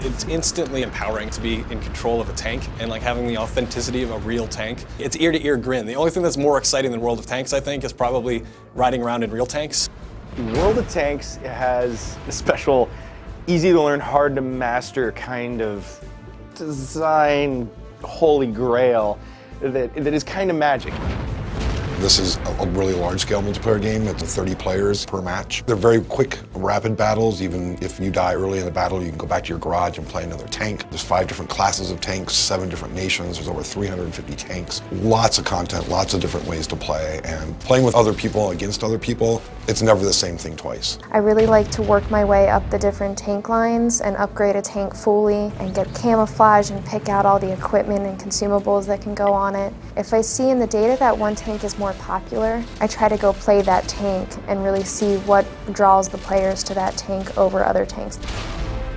It's instantly empowering to be in control of a tank and like having the authenticity of a real tank. It's ear-to-ear grin. The only thing that's more exciting than World of Tanks, I think, is probably riding around in real tanks. World of Tanks has a special, easy to learn, hard to master kind of design holy grail that is kind of magic. This is a really large-scale multiplayer game. It's 30 players per match. They're very quick, rapid battles. Even if you die early in the battle, you can go back to your garage and play another tank. There's 5 different classes of tanks, 7 different nations. There's over 350 tanks. Lots of content, lots of different ways to play. And playing with other people against other people, it's never the same thing twice. I really like to work my way up the different tank lines and upgrade a tank fully and get camouflage and pick out all the equipment and consumables that can go on it. If I see in the data that one tank is more popular, I try to go play that tank and really see what draws the players to that tank over other tanks.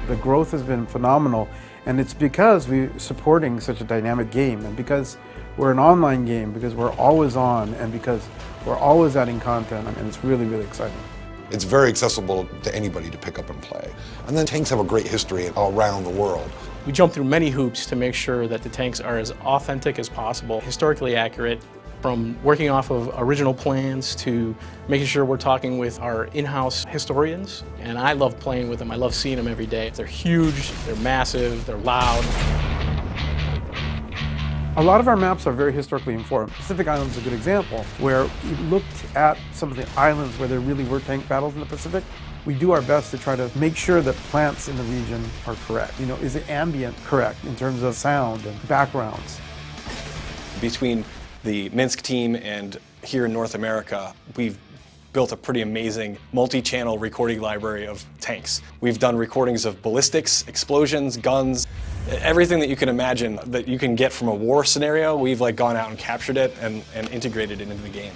The growth has been phenomenal, and it's because we're supporting such a dynamic game, and because we're an online game, because we're always on, and because we're always adding content, and it's really, really exciting. It's very accessible to anybody to pick up and play. And then tanks have a great history around the world. We jump through many hoops to make sure that the tanks are as authentic as possible, historically accurate, from working off of original plans to making sure we're talking with our in-house historians. And I love playing with them. I love seeing them every day. They're huge, they're massive, they're loud. A lot of our maps are very historically informed. Pacific Islands is a good example, where we looked at some of the islands where there really were tank battles in the Pacific. We do our best to try to make sure that plants in the region are correct. You know, is the ambient correct in terms of sound and backgrounds? Between the Minsk team and here in North America, we've built a pretty amazing multi-channel recording library of tanks. We've done recordings of ballistics, explosions, guns, everything that you can imagine that you can get from a war scenario. We've like gone out and captured it and integrated it into the game.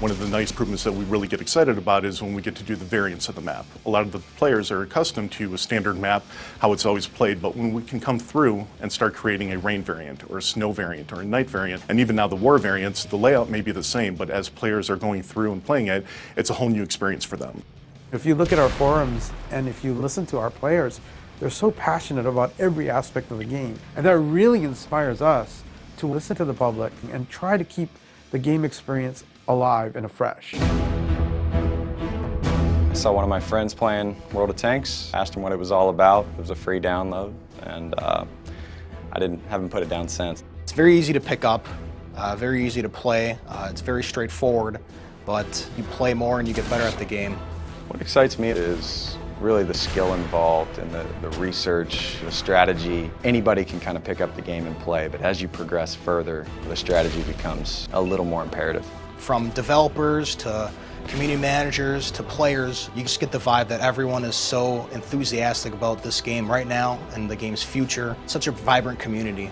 One of the nice improvements that we really get excited about is when we get to do the variants of the map. A lot of the players are accustomed to a standard map, how it's always played, but when we can come through and start creating a rain variant or a snow variant or a night variant, and even now the war variants, the layout may be the same, but as players are going through and playing it, it's a whole new experience for them. If you look at our forums and if you listen to our players, they're so passionate about every aspect of the game. And that really inspires us to listen to the public and try to keep the game experience alive and afresh. I saw one of my friends playing World of Tanks, asked him what it was all about. It was a free download, and I haven't put it down since. It's very easy to pick up, very easy to play. It's very straightforward, but you play more and you get better at the game. What excites me is really the skill involved and the research, the strategy. Anybody can kind of pick up the game and play, but as you progress further, the strategy becomes a little more imperative. From developers to community managers to players, you just get the vibe that everyone is so enthusiastic about this game right now and the game's future. It's such a vibrant community.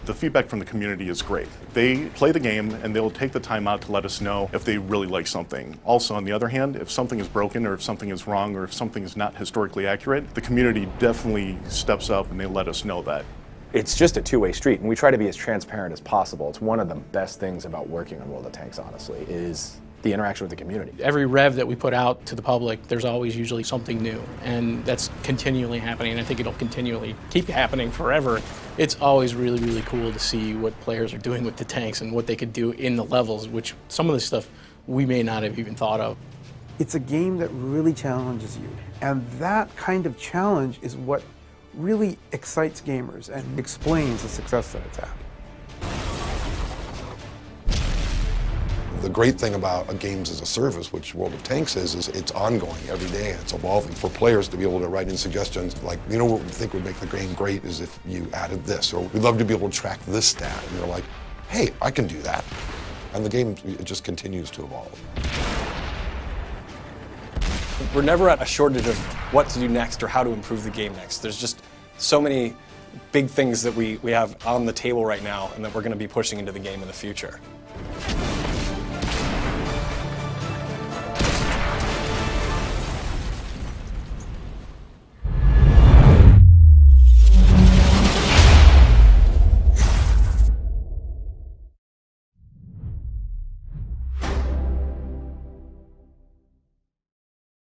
The feedback from the community is great. They play the game and they'll take the time out to let us know if they really like something. Also, on the other hand, if something is broken or if something is wrong or if something is not historically accurate, the community definitely steps up and they let us know that. It's just a two-way street, and we try to be as transparent as possible. It's one of the best things about working on World of Tanks, honestly, is the interaction with the community. Every rev that we put out to the public, there's always usually something new, and that's continually happening, and I think it'll continually keep happening forever. It's always really, really cool to see what players are doing with the tanks and what they could do in the levels, which some of the stuff we may not have even thought of. It's a game that really challenges you, and that kind of challenge is what really excites gamers and explains the success that it's had. The great thing about a games as a service, which World of Tanks is it's ongoing every day. It's evolving. For players to be able to write in suggestions like, you know what we think would make the game great is if you added this, or we'd love to be able to track this stat. And they're like, hey, I can do that. And the game, it just continues to evolve. We're never at a shortage of what to do next or how to improve the game next. There's just so many big things that we have on the table right now and that we're going to be pushing into the game in the future.